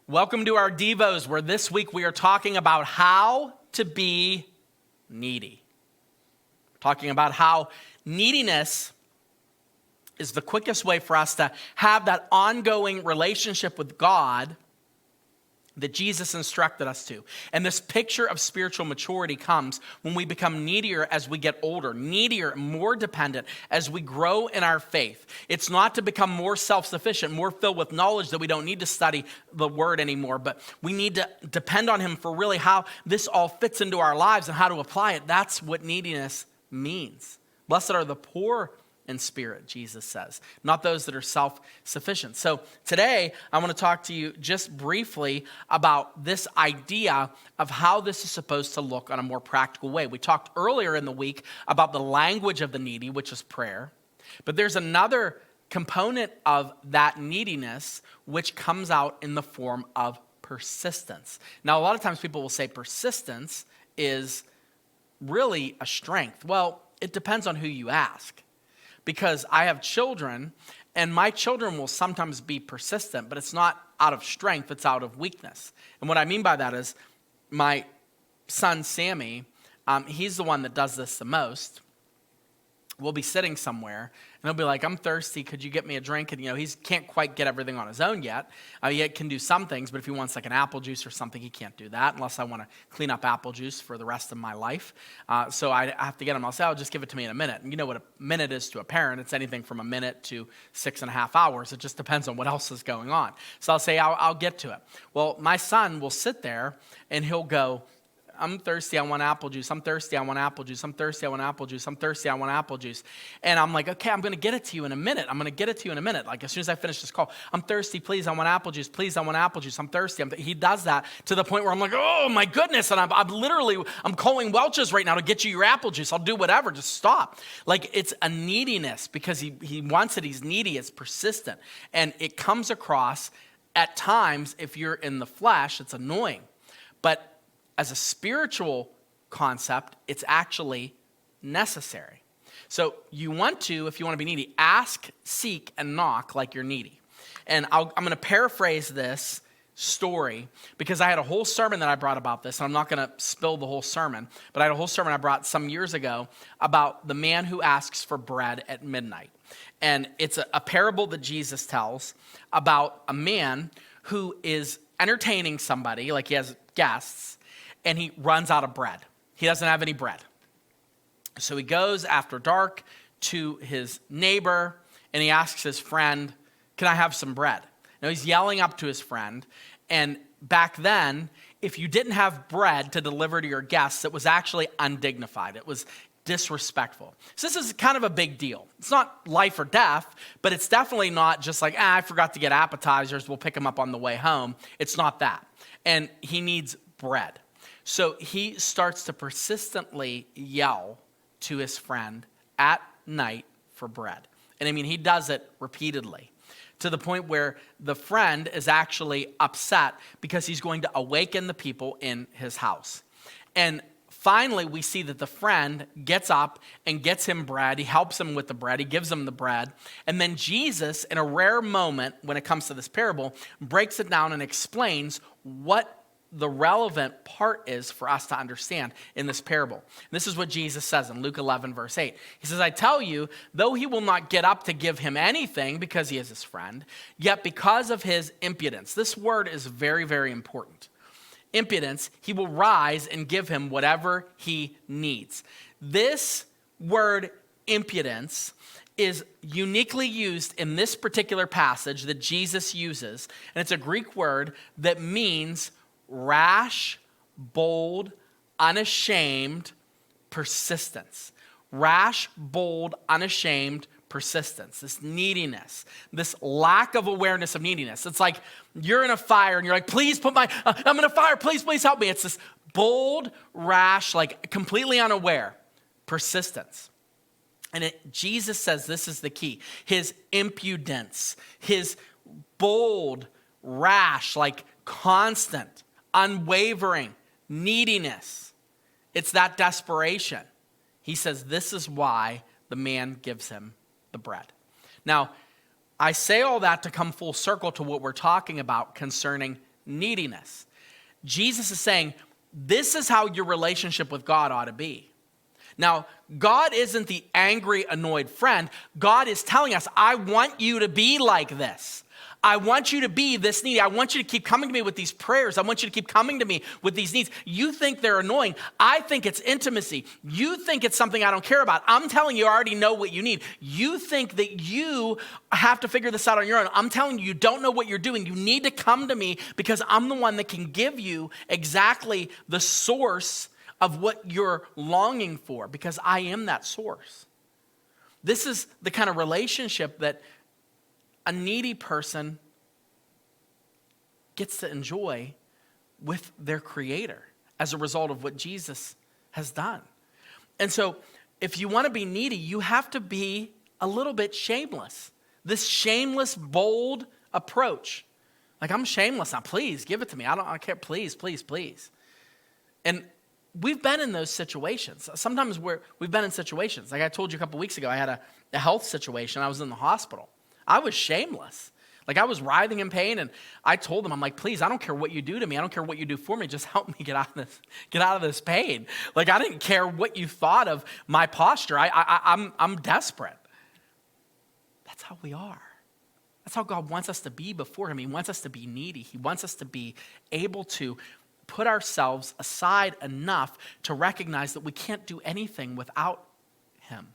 Welcome to our Devos, where this week we are talking about how to be needy. Talking about how neediness is the quickest way for us to have that ongoing relationship with God that Jesus instructed us to. And this picture of spiritual maturity comes when we become needier as we get older, needier, more dependent as we grow in our faith. It's not to become more self-sufficient, more filled with knowledge that we don't need to study the word anymore, but we need to depend on him for really how this all fits into our lives and how to apply it. That's what neediness means. Blessed are the poor in spirit, Jesus says, not those that are self-sufficient. So today, I want to talk to you just briefly about this idea of how this is supposed to look on a more practical way. We talked earlier in the week about the language of the needy, which is prayer. But there's another component of that neediness which comes out in the form of persistence. Now, a lot of times people will say persistence is really a strength. Well, it depends on who you ask. Because I have children, and my children will sometimes be persistent, but it's not out of strength, it's out of weakness. And what I mean by that is my son, Sammy, he's the one that does this the most. We'll be sitting somewhere, and he'll be like, I'm thirsty, could you get me a drink? And he can't quite get everything on his own yet. He can do some things, but if he wants like an apple juice or something, he can't do that unless I want to clean up apple juice for the rest of my life. So I have to get him. I'll say, I'll just give it to me in a minute. And you know what a minute is to a parent. It's anything from a minute to 6.5 hours. It just depends on what else is going on. So I'll say, I'll get to it. Well, my son will sit there, and he'll go, I'm thirsty, I want apple juice. I'm thirsty, I want apple juice. I'm thirsty, I want apple juice. I'm thirsty, I want apple juice. And I'm like, okay, I'm going to get it to you in a minute. Like as soon as I finish this call, I'm thirsty, please, I want apple juice. Please, I want apple juice. I'm thirsty. He does that to the point where I'm like, oh my goodness. And I'm calling Welch's right now to get you your apple juice. I'll do whatever, just stop. Like it's a neediness because he wants it. He's needy. It's persistent. And it comes across at times, if you're in the flesh, it's annoying. But as a spiritual concept, it's actually necessary. So you want to, if you want to be needy, ask, seek, and knock like you're needy. And I'm going to paraphrase this story because I had a whole sermon that I brought about this, and I'm not going to spill the whole sermon, but I had a whole sermon I brought some years ago about the man who asks for bread at midnight. And it's a parable that Jesus tells about a man who is entertaining somebody, like he has guests, and he runs out of bread. He doesn't have any bread. So he goes after dark to his neighbor, and he asks his friend, can I have some bread? Now he's yelling up to his friend, and back then, if you didn't have bread to deliver to your guests, it was actually undignified. It was disrespectful. So this is kind of a big deal. It's not life or death, but it's definitely not just like, I forgot to get appetizers, we'll pick them up on the way home. It's not that. And he needs bread. So he starts to persistently yell to his friend at night for bread. And I mean, he does it repeatedly to the point where the friend is actually upset because he's going to awaken the people in his house. And finally, we see that the friend gets up and gets him bread. He helps him with the bread. He gives him the bread. And then Jesus, in a rare moment when it comes to this parable, breaks it down and explains what the relevant part is for us to understand in this parable. This is what Jesus says in Luke 11, verse 8. He says, I tell you, though he will not get up to give him anything because he is his friend, yet because of his impudence, this word is very, very important. Impudence, he will rise and give him whatever he needs. This word impudence is uniquely used in this particular passage that Jesus uses, and it's a Greek word that means rash, bold, unashamed persistence. Rash, bold, unashamed persistence. This neediness, this lack of awareness of neediness. It's like you're in a fire and you're like, please I'm in a fire, please help me. It's this bold, rash, like completely unaware persistence. And Jesus says this is the key. His impudence, his bold, rash, like constant, unwavering neediness. It's that desperation. He says this is why the man gives him the bread. Now, I say all that to come full circle to what we're talking about concerning neediness. Jesus is saying, this is how your relationship with God ought to be. Now, God isn't the angry, annoyed friend. God is telling us, I want you to be like this. I want you to be this needy. I want you to keep coming to me with these prayers. I want you to keep coming to me with these needs. You think they're annoying. I think it's intimacy. You think it's something I don't care about. I'm telling you, I already know what you need. You think that you have to figure this out on your own. I'm telling you, you don't know what you're doing. You need to come to me because I'm the one that can give you exactly the source of what you're longing for, because I am that source. This is the kind of relationship that a needy person gets to enjoy with their Creator as a result of what Jesus has done. And so if you want to be needy, you have to be a little bit shameless. This shameless, bold approach. Like, I'm shameless now. Please give it to me. I don't care. Please, please, please. And we've been in those situations. Sometimes we've been in situations. Like I told you a couple weeks ago, I had a health situation. I was in the hospital. I was shameless. Like, I was writhing in pain, and I told them, I'm like, please, I don't care what you do to me. I don't care what you do for me. Just help me get out of this pain. Like, I didn't care what you thought of my posture. I'm desperate. That's how we are. That's how God wants us to be before him. He wants us to be needy. He wants us to be able to put ourselves aside enough to recognize that we can't do anything without him.